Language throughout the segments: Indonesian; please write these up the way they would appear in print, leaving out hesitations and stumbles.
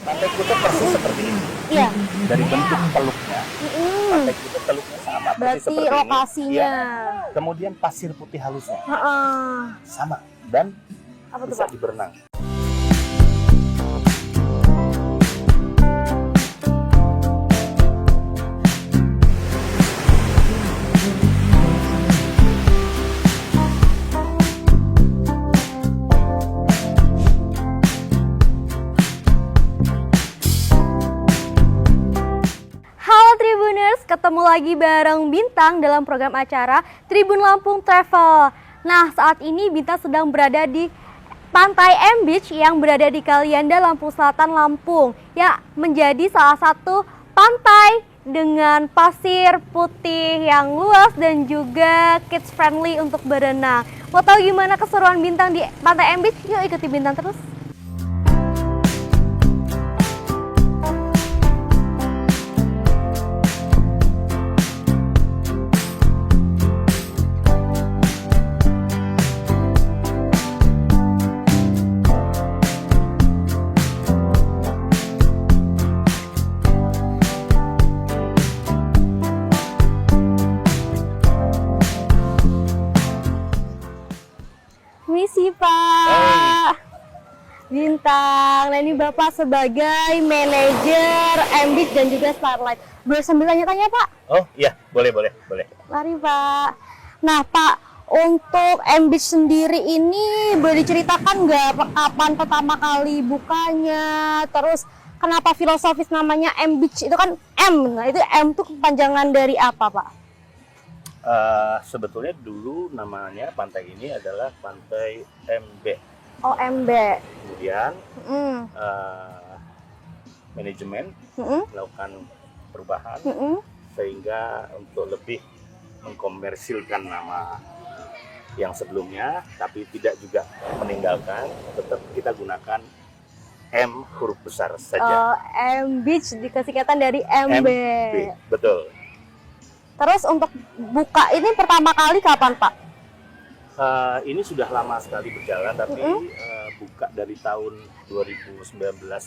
Pantai Kuta persis seperti ini. Iya. Dari bentuk teluknya, Mm-mm. Pantai Kuta teluknya sama persis Berarti seperti ini. lokasinya. Iya. Kemudian pasir putih halusnya Heeh. sama dan Apa tuh, bisa Pak? diberenang. Halo Tribuners, ketemu lagi bareng Bintang dalam program acara Tribun Lampung Travel. Nah, saat ini Bintang sedang berada di Pantai M Beach yang berada di Kalianda, Lampung Selatan, Lampung. Ya, menjadi salah satu pantai dengan pasir putih yang luas dan juga kids friendly untuk berenang. Mau tahu gimana keseruan Bintang di Pantai M Beach? Yuk ikuti Bintang terus. Misi Pak Bintang. Nah, ini Bapak sebagai manajer M Beach dan juga Starlight. Boleh sambil tanya-tanya Pak? Oh iya, boleh. Mari Pak. Nah Pak, untuk M Beach sendiri ini boleh diceritakan nggak kapan pertama kali bukanya? Terus kenapa filosofis namanya M Beach? Itu kan M, nah itu M itu kepanjangan dari apa Pak? Sebetulnya dulu namanya pantai ini adalah Pantai MB. Oh MB. Kemudian Mm. manajemen Mm-mm. melakukan perubahan Mm-mm. sehingga untuk lebih mengkomersilkan nama yang sebelumnya, tapi tidak juga meninggalkan, tetap kita gunakan M huruf besar saja. M Beach dikasihkan dari MB. Betul. Terus untuk buka ini pertama kali kapan Pak? Ini sudah lama sekali berjalan, tapi Mm-mm. buka dari tahun 2019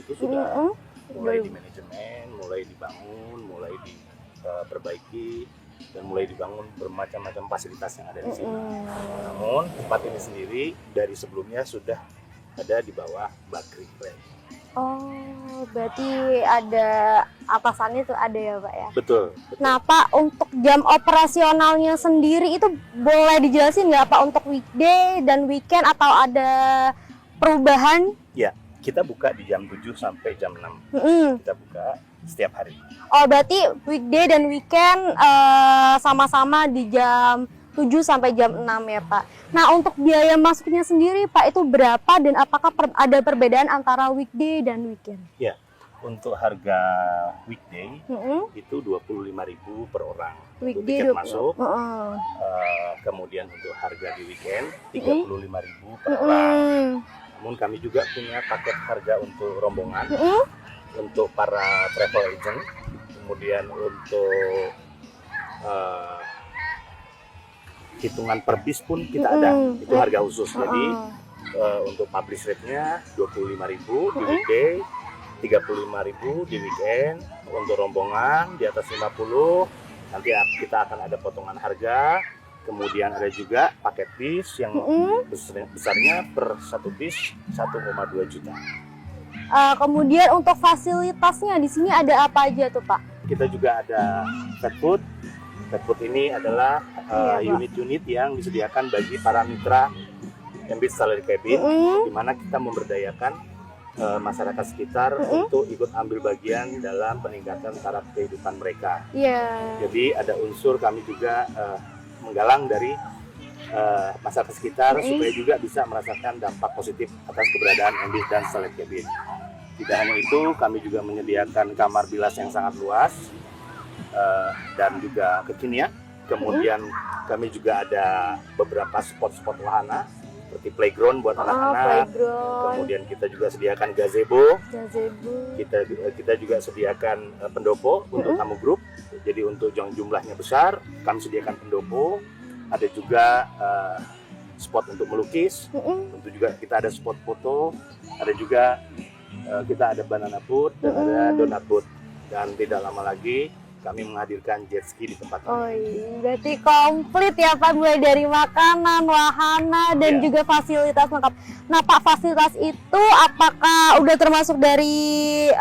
itu sudah Mm-mm. mulai di manajemen, mulai dibangun, mulai diperbaiki, dan mulai dibangun bermacam-macam fasilitas yang ada di sini. Mm-mm. Namun tempat ini sendiri dari sebelumnya sudah ada di bawah Bakri Brand. Oh, berarti ada atasannya tuh ada ya Pak ya? Betul. Nah Pak, untuk jam operasionalnya sendiri itu boleh dijelasin nggak Pak untuk weekday dan weekend atau ada perubahan? Ya, kita buka di jam 7 sampai jam 6. Mm-mm. Kita buka setiap hari. Oh, berarti weekday dan weekend sama-sama di jam 7 sampai jam 6 ya Pak. Nah untuk biaya masuknya sendiri Pak itu berapa dan apakah ada perbedaan antara weekday dan weekend? Ya, untuk harga weekday Mm-mm. itu 25.000 per orang. Untuk Weekday tiket 20. masuk. Mm-mm. Kemudian untuk harga di weekend 35.000 per orang. Mm-mm. Namun kami juga punya paket harga untuk rombongan, Mm-mm. untuk para travel agent, kemudian untuk hitungan per bis pun kita ada, itu harga khusus. Jadi untuk publish rate-nya 25.000 di weekday, 35.000 di weekend. Untuk rombongan di atas 50 nanti kita akan ada potongan harga. Kemudian ada juga paket bis yang besarnya per satu bis 1,2 juta. Kemudian untuk fasilitasnya di sini ada apa aja tuh Pak? Kita juga ada pet food. Pet food ini adalah Iya, Pak. unit-unit yang disediakan bagi para mitra M Beach Salary Cabin, di mana kita memberdayakan masyarakat sekitar untuk ikut ambil bagian dalam peningkatan taraf kehidupan mereka. Iya. Jadi ada unsur kami juga menggalang dari masyarakat sekitar supaya juga bisa merasakan dampak positif atas keberadaan M Beach dan Salary Cabin. Tidak hanya itu, kami juga menyediakan kamar bilas yang sangat luas dan juga kekinian. Kemudian kami juga ada beberapa spot-spot wahana seperti playground buat anak-anak. Playground. Kemudian kita juga sediakan gazebo. Gazebo. Kita juga sediakan pendopo untuk tamu grup. Jadi untuk yang jumlahnya besar, kami sediakan pendopo. Ada juga spot untuk melukis. Tentu juga kita ada spot foto. Ada juga kita ada banana boat dan ada donut boat. Dan tidak lama lagi kami menghadirkan jet ski di tempat Oh ini. iya, berarti komplit ya Pak, mulai dari makanan, wahana, dan Iya. juga fasilitas lengkap. Nah Pak, fasilitas itu apakah udah termasuk dari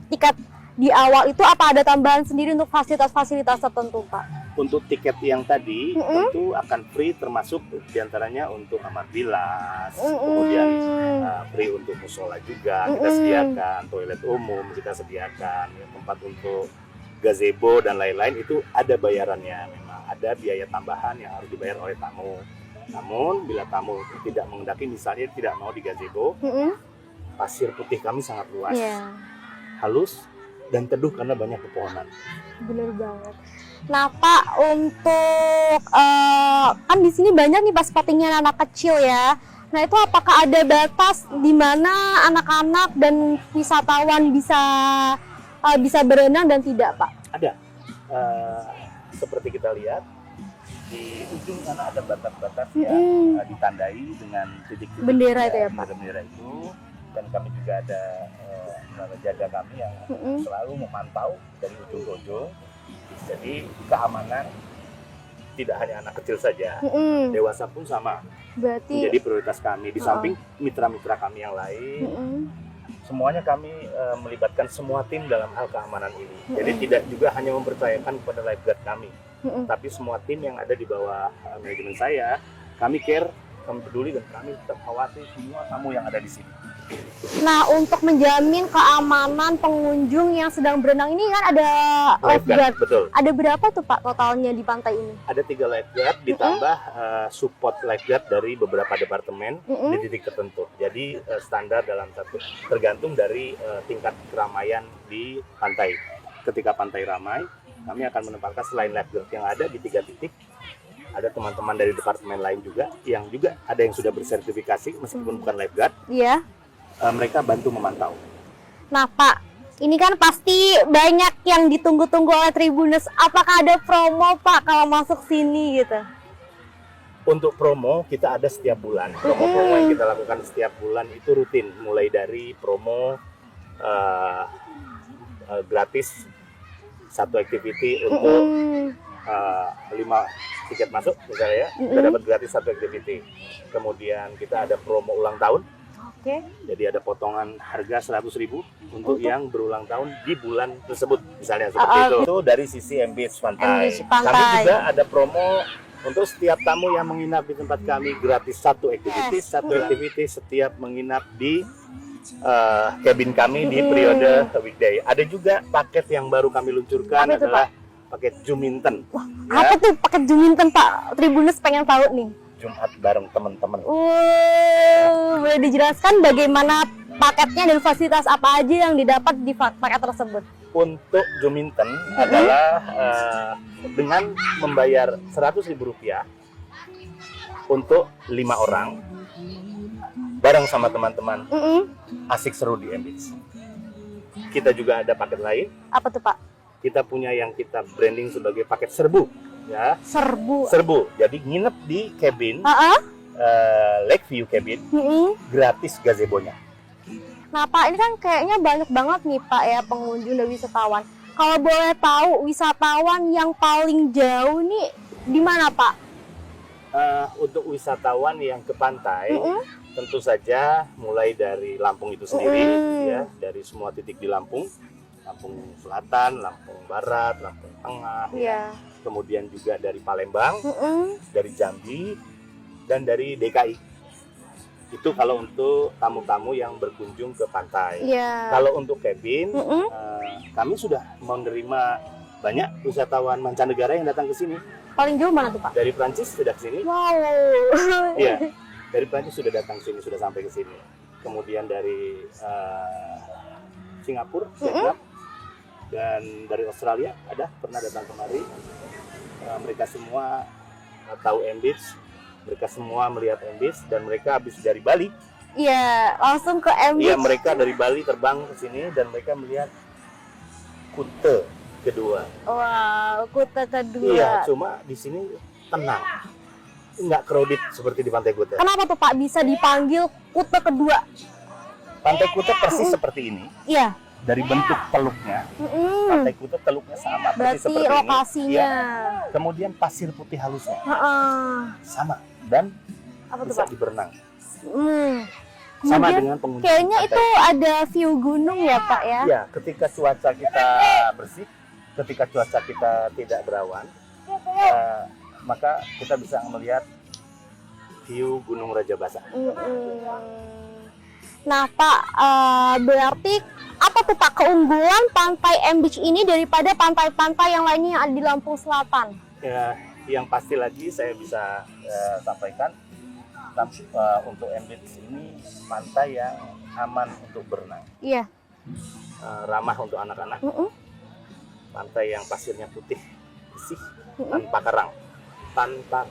tiket di awal itu, apa ada tambahan sendiri untuk fasilitas-fasilitas tertentu Pak? Untuk tiket yang tadi Mm-mm. tentu akan free, termasuk diantaranya untuk kamar bilas, kemudian free untuk musola juga kita sediakan, toilet umum kita sediakan, tempat untuk gazebo dan lain-lain itu ada bayarannya. Memang ada biaya tambahan yang harus dibayar oleh tamu. Namun bila tamu tidak mengendaki, misalnya tidak mau di gazebo, pasir putih kami sangat luas, Iya, halus dan teduh karena banyak pepohonan. bener banget. Nah Pak, untuk kan di sini banyak nih pas spottingnya anak kecil ya. Nah itu apakah ada batas di mana anak-anak dan wisatawan bisa berenang dan tidak Pak? Ada. Seperti kita lihat di ujung sana ada batas-batas yang ditandai dengan titik-titik Bendera itu ya, Pak? Bendera itu, dan kami juga ada penjaga kami yang selalu memantau dari ujung ke ujung. Jadi keamanan tidak hanya anak kecil saja, dewasa pun sama Berarti menjadi prioritas kami. Di samping mitra-mitra kami yang lain, semuanya kami melibatkan semua tim dalam hal keamanan ini. Jadi tidak juga hanya mempercayakan kepada lifeguard kami, tapi semua tim yang ada di bawah manajemen saya, kami care, kami peduli, dan kami tetap khawatir semua tamu yang ada di sini. Nah, untuk menjamin keamanan pengunjung yang sedang berenang ini kan ada lifeguard. Betul. Ada berapa tuh Pak totalnya di pantai ini? Ada 3 lifeguard ditambah support lifeguard dari beberapa departemen di titik tertentu. Jadi standar dalam satu, tergantung dari tingkat keramaian di pantai. Ketika pantai ramai, kami akan menempatkan selain lifeguard yang ada di 3 titik, ada teman-teman dari departemen lain juga yang juga ada yang sudah bersertifikasi meskipun bukan lifeguard. Iya. Mereka bantu memantau. Nah Pak, ini kan pasti banyak yang ditunggu-tunggu oleh Tribuners. Apakah ada promo Pak kalau masuk sini gitu? Untuk promo kita ada setiap bulan. Promo-promo yang kita lakukan setiap bulan itu rutin, mulai dari promo gratis satu activity untuk 5 tiket masuk misalnya ya, kita dapat gratis satu activity. Kemudian kita ada promo ulang tahun. Oke. Jadi ada potongan harga 100.000 untuk yang berulang tahun di bulan tersebut, misalnya seperti itu. Itu dari sisi Beach Pantai. Pantai. Kami juga ada promo untuk setiap tamu yang menginap di tempat kami gratis satu activity setiap menginap di cabin kami di periode weekday. Ada juga paket yang baru kami luncurkan adalah paket Juminten. Wah, apa tuh paket Juminten Pak? Tribuners pengen tahu nih. Jumat bareng teman-teman. Boleh dijelaskan bagaimana paketnya dan fasilitas apa aja yang didapat di paket tersebut? Untuk Juminten adalah dengan membayar Rp100.000 untuk 5 orang bareng sama teman-teman, asik seru di Beach. Kita juga ada paket lain. Apa tuh Pak? Kita punya yang kita branding sebagai paket serbu, ya. Serbu. Jadi nginep di cabin, Lakeview cabin, gratis gazebonya. Nah Pak, ini kan kayaknya banyak banget nih Pak ya pengunjung dan wisatawan. Kalau boleh tahu wisatawan yang paling jauh nih di mana Pak? Untuk wisatawan yang ke pantai, tentu saja mulai dari Lampung itu sendiri, ya, dari semua titik di Lampung Selatan, Lampung Barat, Lampung Tengah, kemudian juga dari Palembang, dari Jambi, dan dari DKI. Itu kalau untuk tamu-tamu yang berkunjung ke pantai. Kalau untuk cabin, kami sudah menerima banyak wisatawan mancanegara yang datang ke sini. Paling jauh mana tuh Pak? Dari Prancis sudah ke sini. Wow. Iya, dari Prancis sudah datang ke sini, sudah sampai ke sini. Kemudian dari Singapura, Vietnam, dan dari Australia ada pernah datang kemari. Mereka semua tahu Beach, mereka semua melihat Beach, dan mereka habis dari Bali. Iya, langsung ke Beach. Iya, mereka dari Bali terbang ke sini dan mereka melihat Kute kedua. Wow, Kute kedua. Iya, cuma di sini tenang, nggak crowded seperti di Pantai Kute. Kenapa tuh Pak bisa dipanggil Kute kedua? Pantai Kuta persis seperti ini. Iya. Dari bentuk teluknya, Pantai Kuta teluknya sama persis Berarti seperti lokasinya. ini. Ya. Kemudian pasir putih halusnya sama dan Apa tuh, bisa Pak? diberenang. Sama Kemudian dengan pengunjung kayaknya pantai. itu ada view gunung ya Pak ya? Ya, ketika cuaca kita bersih, ketika cuaca kita tidak berawan, maka kita bisa melihat view Gunung Rajabasa. Nah Pak, berarti apa tuh Pak keunggulan Pantai M Beach ini daripada pantai-pantai yang lainnya yang ada di Lampung Selatan? Ya, yang pasti lagi saya bisa sampaikan untuk M Beach ini pantai yang aman untuk berenang, Iya. ramah untuk anak-anak, pantai yang pasirnya putih bersih, tanpa karang, Tanpa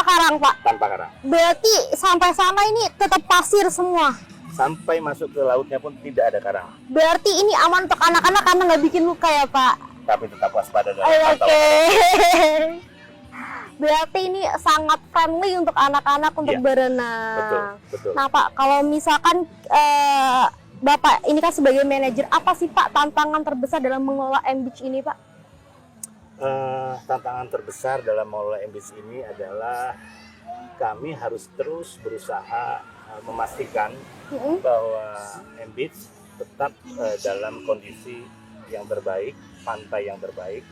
karang Pak. tanpa karang. Berarti sampai sana ini tetap pasir semua. Sampai masuk ke lautnya pun tidak ada karang, Berarti ini aman untuk anak-anak karena nggak bikin luka ya Pak? tapi tetap waspada dalam Oke. pantauan. Berarti ini sangat friendly untuk anak-anak untuk Iya, berenang. Betul. Nah Pak, kalau misalkan Bapak ini kan sebagai manajer, apa sih Pak tantangan terbesar dalam mengelola M Beach ini Pak? Tantangan terbesar dalam mengelola M Beach ini adalah kami harus terus berusaha memastikan bahwa M Beach tetap dalam kondisi yang terbaik, pantai yang terbaik,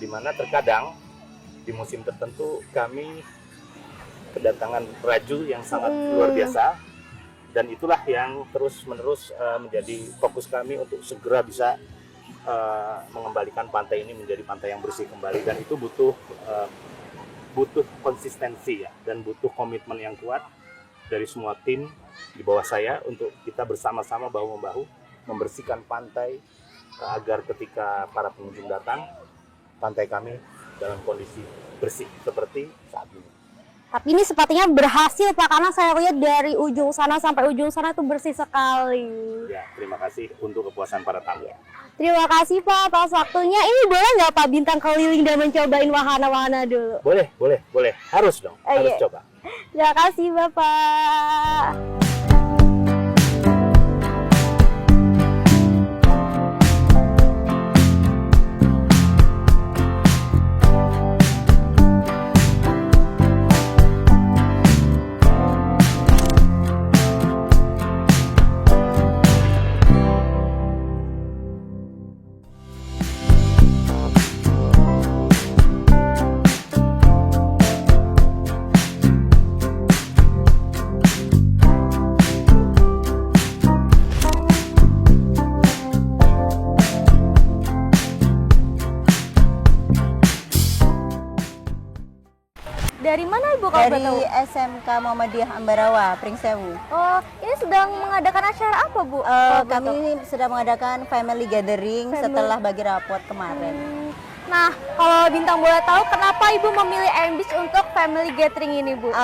di mana terkadang di musim tertentu kami kedatangan raju yang sangat luar biasa, dan itulah yang terus-menerus menjadi fokus kami untuk segera bisa mengembalikan pantai ini menjadi pantai yang bersih kembali, dan itu butuh konsistensi ya, dan butuh komitmen yang kuat dari semua tim di bawah saya untuk kita bersama-sama bahu-membahu membersihkan pantai agar ketika para pengunjung datang, pantai kami dalam kondisi bersih seperti saat ini. Tapi ini sepertinya berhasil Pak, karena saya lihat dari ujung sana sampai ujung sana itu bersih sekali. Ya, terima kasih untuk kepuasan para tamu. Terima kasih Pak atas waktunya. Ini boleh nggak Pak Bintang keliling dan mencobain wahana-wahana dulu? Boleh. Harus dong, harus Iya. coba. Terima kasih Bapak. Dari mana Ibu kalau boleh tahu? Dari SMK Muhammadiyah Ambarawa, Pringsewu. Oh, ini sedang mengadakan acara apa Bu? Kalau boleh Kami tahu? sedang mengadakan family gathering setelah bagi rapot kemarin. Nah, kalau Bintang boleh tahu, kenapa Ibu memilih M Beach untuk family gathering ini Bu?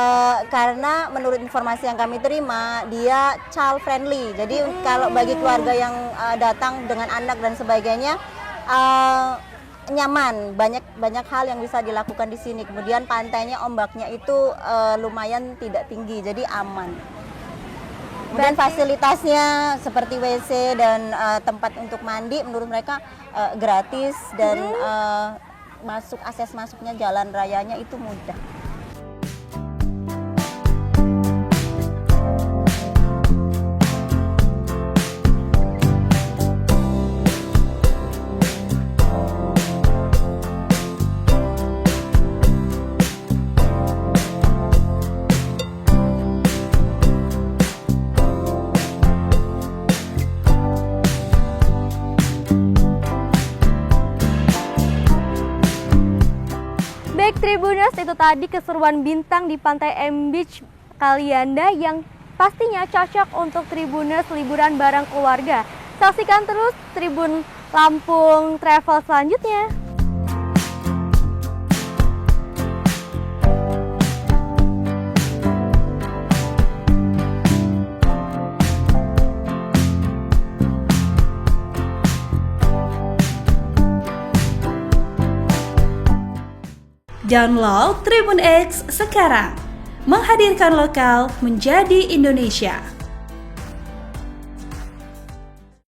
Karena menurut informasi yang kami terima, dia child friendly. Jadi kalau bagi keluarga yang datang dengan anak dan sebagainya, nyaman, banyak hal yang bisa dilakukan di sini. Kemudian pantainya, ombaknya itu lumayan tidak tinggi, jadi aman. Kemudian fasilitasnya seperti WC dan tempat untuk mandi menurut mereka gratis, dan akses masuknya jalan rayanya itu mudah. Baik Tribuners, itu tadi keseruan Bintang di Pantai M Beach Kalianda yang pastinya cocok untuk Tribuners liburan bareng keluarga. Saksikan terus Tribun Lampung Travel selanjutnya. Download Tribun X sekarang, menghadirkan lokal menjadi Indonesia.